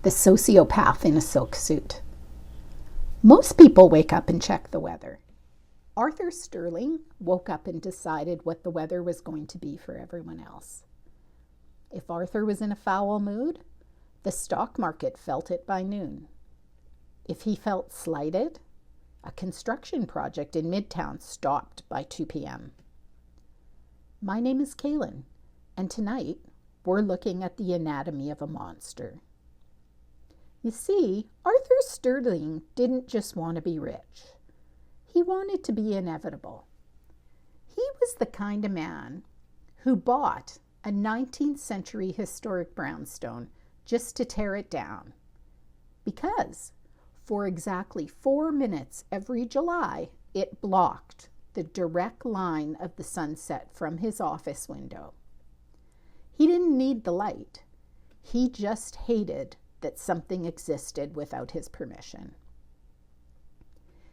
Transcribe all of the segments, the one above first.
the sociopath in a silk suit. Most people wake up and check the weather. Arthur Sterling woke up and decided what the weather was going to be for everyone else. If Arthur was in a foul mood, the stock market felt it by noon. If he felt slighted, a construction project in Midtown stopped by 2 p.m. My name is Kalen, and tonight we're looking at the anatomy of a monster. You see, Arthur Sterling didn't just want to be rich. He wanted to be inevitable. He was the kind of man who bought a 19th century historic brownstone just to tear it down. Because for exactly 4 minutes every July, it blocked the direct line of the sunset from his office window. He didn't need the light. He just hated that something existed without his permission.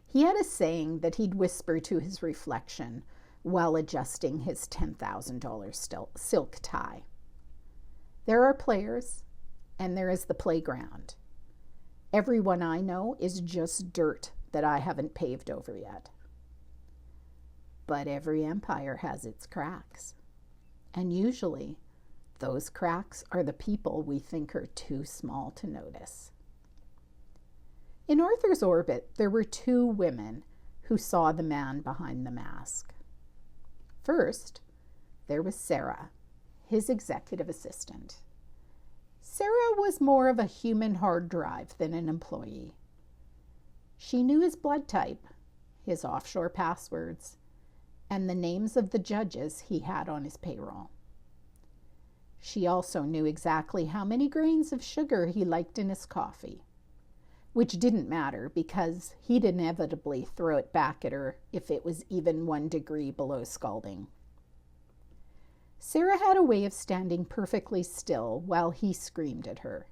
He had a saying that he'd whisper to his reflection while adjusting his $10,000 silk tie. There are players, and there is the playground. Everyone I know is just dirt that I haven't paved over yet. But every empire has its cracks, and usually those cracks are the people we think are too small to notice. In Arthur's orbit, there were 2 women who saw the man behind the mask. First, there was Sarah, his executive assistant. Sarah was more of a human hard drive than an employee. She knew his blood type, his offshore passwords, and the names of the judges he had on his payroll. She also knew exactly how many grains of sugar he liked in his coffee, which didn't matter because he'd inevitably throw it back at her if it was even 1 degree below scalding. Sarah had a way of standing perfectly still while he screamed at her,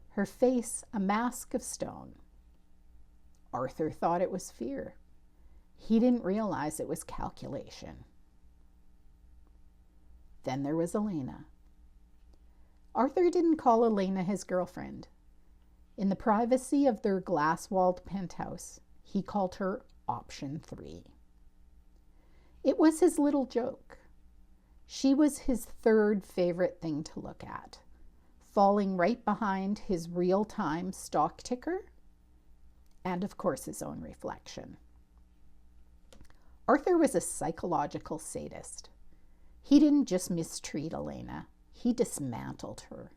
her face a mask of stone. Arthur thought it was fear. He didn't realize it was calculation. Then there was Elena. Arthur didn't call Elena his girlfriend. In the privacy of their glass-walled penthouse, he called her Option 3. It was his little joke. She was his 3rd favorite thing to look at, falling right behind his real-time stock ticker and, of course, his own reflection. Arthur was a psychological sadist. He didn't just mistreat Elena. He dismantled her.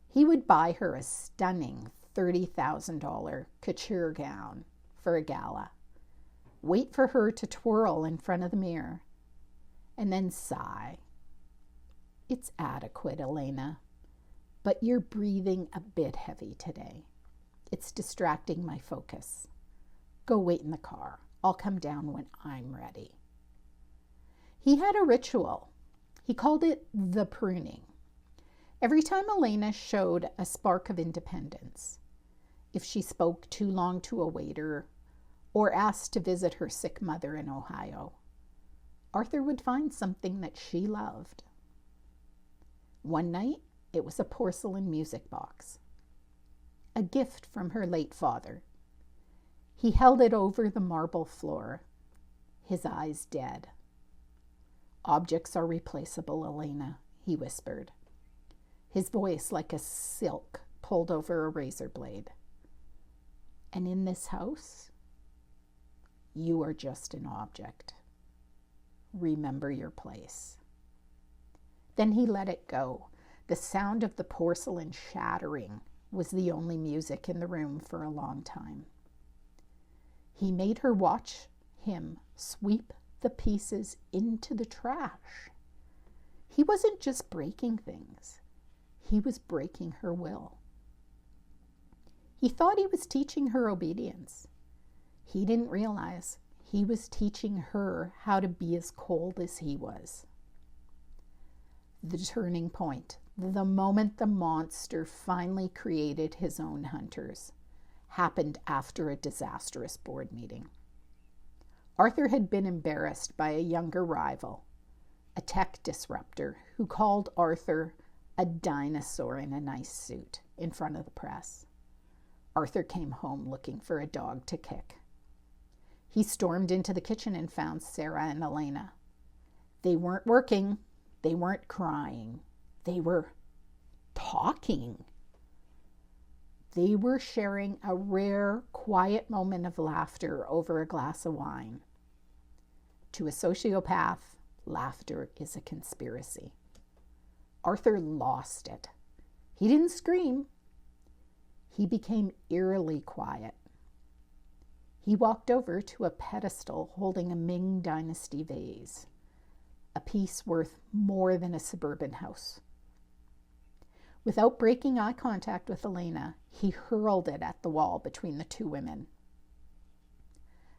He would buy her a stunning $30,000 couture gown for a gala, wait for her to twirl in front of the mirror, and then sigh. "It's adequate, Elena, but you're breathing a bit heavy today. It's distracting my focus. Go wait in the car. I'll come down when I'm ready." He had a ritual. He called it the pruning. Every time Elena showed a spark of independence, if she spoke too long to a waiter or asked to visit her sick mother in Ohio, Arthur would find something that she loved. One night, it was a porcelain music box, a gift from her late father. He held it over the marble floor, his eyes dead. "Objects are replaceable, Elena," he whispered, his voice like a silk pulled over a razor blade. "And in this house, you are just an object. Remember your place." Then he let it go. The sound of the porcelain shattering was the only music in the room for a long time. He made her watch him sweep the pieces into the trash. He wasn't just breaking things. He was breaking her will. He thought he was teaching her obedience. He didn't realize he was teaching her how to be as cold as he was. The turning point, the moment the monster finally created his own hunters, happened after a disastrous board meeting. Arthur had been embarrassed by a younger rival, a tech disruptor who called Arthur a dinosaur in a nice suit in front of the press. Arthur came home looking for a dog to kick. He stormed into the kitchen and found Sarah and Elena. They weren't working. They weren't crying. They were talking. They were sharing a rare, quiet moment of laughter over a glass of wine. To a sociopath, laughter is a conspiracy. Arthur lost it. He didn't scream. He became eerily quiet. He walked over to a pedestal holding a Ming Dynasty vase, a piece worth more than a suburban house. Without breaking eye contact with Elena, he hurled it at the wall between the two women.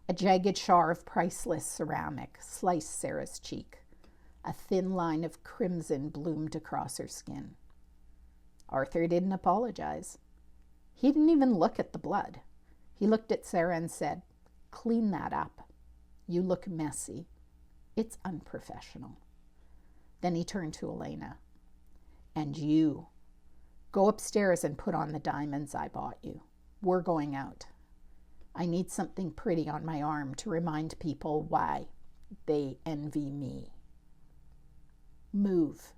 A jagged shard of priceless ceramic sliced Sarah's cheek. A thin line of crimson bloomed across her skin. Arthur didn't apologize. He didn't even look at the blood. He looked at Sarah and said, "Clean that up. You look messy. It's unprofessional." Then he turned to Elena. "And you, go upstairs and put on the diamonds I bought you. We're going out. I need something pretty on my arm to remind people why they envy me. Move."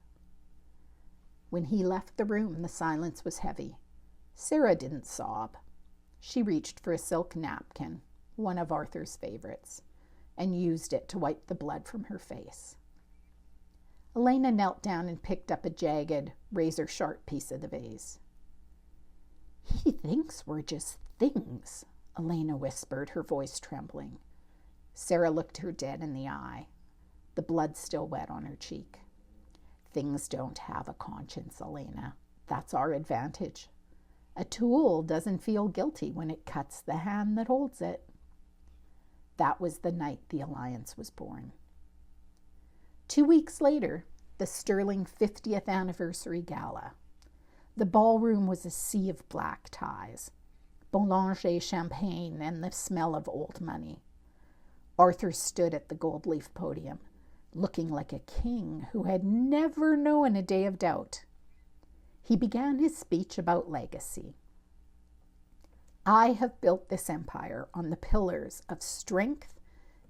When he left the room, the silence was heavy. Sarah didn't sob. She reached for a silk napkin, one of Arthur's favorites, and used it to wipe the blood from her face. Elena knelt down and picked up a jagged, razor-sharp piece of the vase. "He thinks we're just things," Elena whispered, her voice trembling. Sarah looked her dead in the eye, the blood still wet on her cheek. "Things don't have a conscience, Elena. That's our advantage. A tool doesn't feel guilty when it cuts the hand that holds it." That was the night the alliance was born. 2 weeks later, the sterling 50th anniversary gala. The ballroom was a sea of black ties, Boulanger champagne, and the smell of old money. Arthur stood at the gold leaf podium, looking like a king who had never known a day of doubt. He began his speech about legacy. "I have built this empire on the pillars of strength,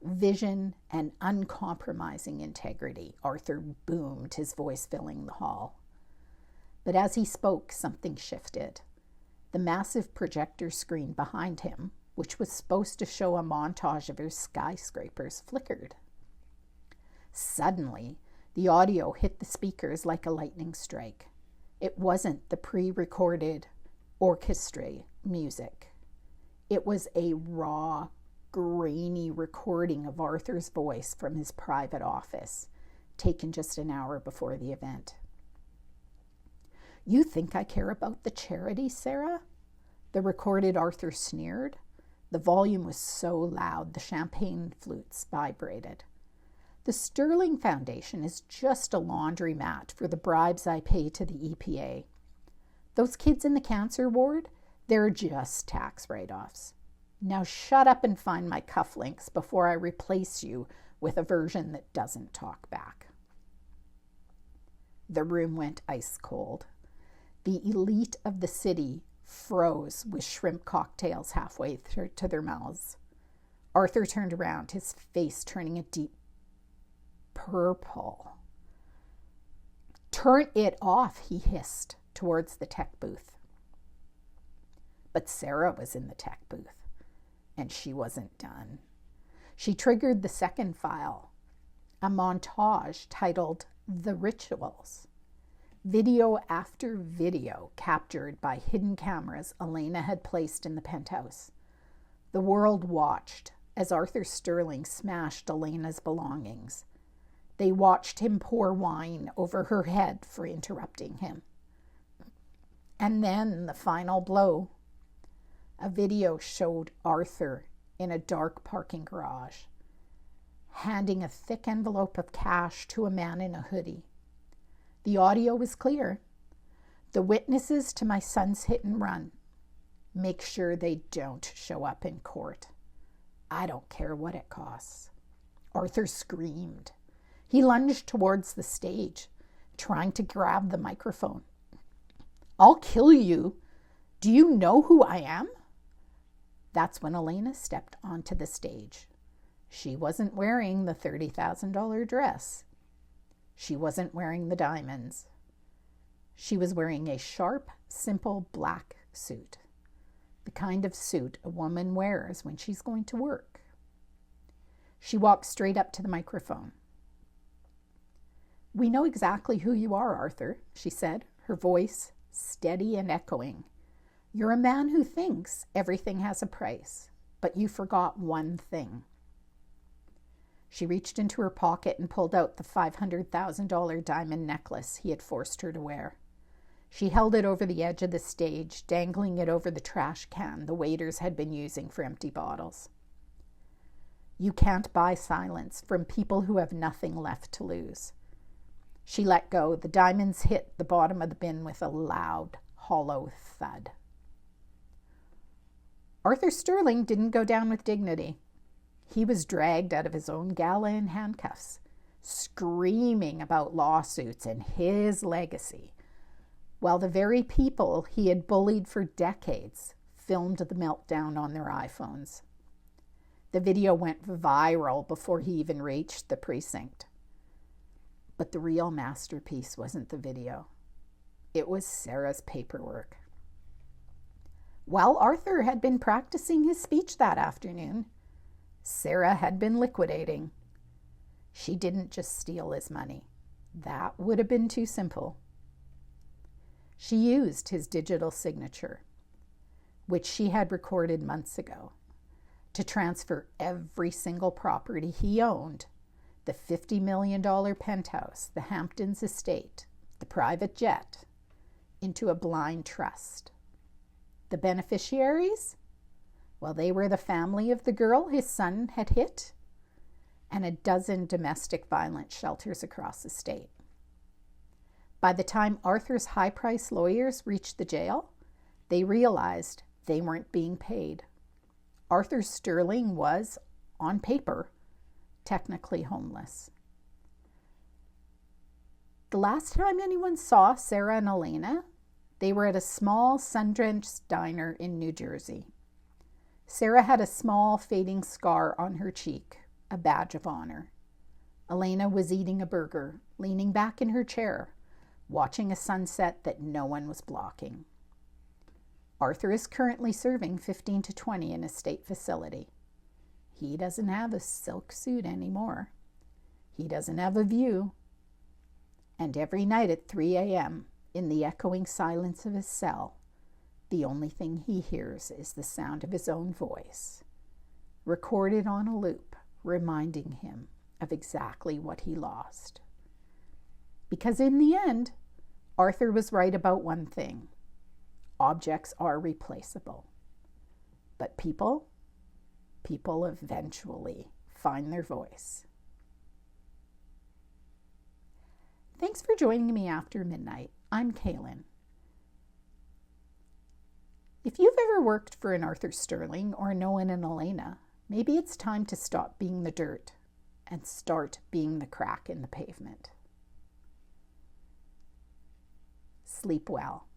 vision, and uncompromising integrity," Arthur boomed, his voice filling the hall. But as he spoke, something shifted. The massive projector screen behind him, which was supposed to show a montage of his skyscrapers, flickered. Suddenly, the audio hit the speakers like a lightning strike. It wasn't the pre-recorded orchestra music. It was a raw, grainy recording of Arthur's voice from his private office, taken just an hour before the event. "You think I care about the charity, Sarah?" The recorded Arthur sneered. The volume was so loud the champagne flutes vibrated. "The Sterling Foundation is just a laundromat for the bribes I pay to the EPA. Those kids in the cancer ward, they're just tax write-offs. Now shut up and find my cufflinks before I replace you with a version that doesn't talk back." The room went ice cold. The elite of the city froze with shrimp cocktails halfway to their mouths. Arthur turned around, his face turning a deep purple. "Turn it off," he hissed towards the tech booth. But Sarah was in the tech booth, and she wasn't done. She triggered the second file, a montage titled "The Rituals." Video after video captured by hidden cameras Elena had placed in the penthouse. The world watched as Arthur Sterling smashed Elena's belongings. They watched him pour wine over her head for interrupting him. And then the final blow. A video showed Arthur in a dark parking garage, handing a thick envelope of cash to a man in a hoodie. The audio was clear. "The witnesses to my son's hit and run. Make sure they don't show up in court. I don't care what it costs." Arthur screamed. He lunged towards the stage, trying to grab the microphone. "I'll kill you. Do you know who I am?" That's when Elena stepped onto the stage. She wasn't wearing the $30,000 dress. She wasn't wearing the diamonds. She was wearing a sharp, simple black suit, the kind of suit a woman wears when she's going to work. She walked straight up to the microphone. "We know exactly who you are, Arthur," she said, her voice steady and echoing. "You're a man who thinks everything has a price, but you forgot one thing." She reached into her pocket and pulled out the $500,000 diamond necklace he had forced her to wear. She held it over the edge of the stage, dangling it over the trash can the waiters had been using for empty bottles. You can't buy silence from people who have nothing left to lose. She let go. The diamonds hit the bottom of the bin with a loud, hollow thud. Arthur Sterling didn't go down with dignity. He was dragged out of his own gala in handcuffs, screaming about lawsuits and his legacy, while the very people he had bullied for decades filmed the meltdown on their iPhones. The video went viral before he even reached the precinct. But the real masterpiece wasn't the video. It was Sarah's paperwork. While Arthur had been practicing his speech that afternoon, Sarah had been liquidating. She didn't just steal his money. That would have been too simple. She used his digital signature, which she had recorded months ago, to transfer every single property he owned, the $50 million penthouse, the Hamptons estate, the private jet, into a blind trust. The beneficiaries? Well, they were the family of the girl his son had hit and a dozen domestic violence shelters across the state. By the time Arthur's high-priced lawyers reached the jail, they realized they weren't being paid. Arthur Sterling was, on paper, technically homeless. The last time anyone saw Sarah and Elena, they were at a small sun-drenched diner in New Jersey. Sarah had a small fading scar on her cheek, a badge of honor. Elena was eating a burger, leaning back in her chair, watching a sunset that no one was blocking. Arthur is currently serving 15 to 20 in a state facility. He doesn't have a silk suit anymore. He doesn't have a view. And every night at 3 a.m., in the echoing silence of his cell, the only thing he hears is the sound of his own voice, recorded on a loop, reminding him of exactly what he lost. Because in the end, Arthur was right about one thing. Objects are replaceable. But people eventually find their voice. Thanks for joining me after midnight. I'm Kalen. If you've ever worked for an Arthur Sterling or known an Elena, maybe it's time to stop being the dirt and start being the crack in the pavement. Sleep well.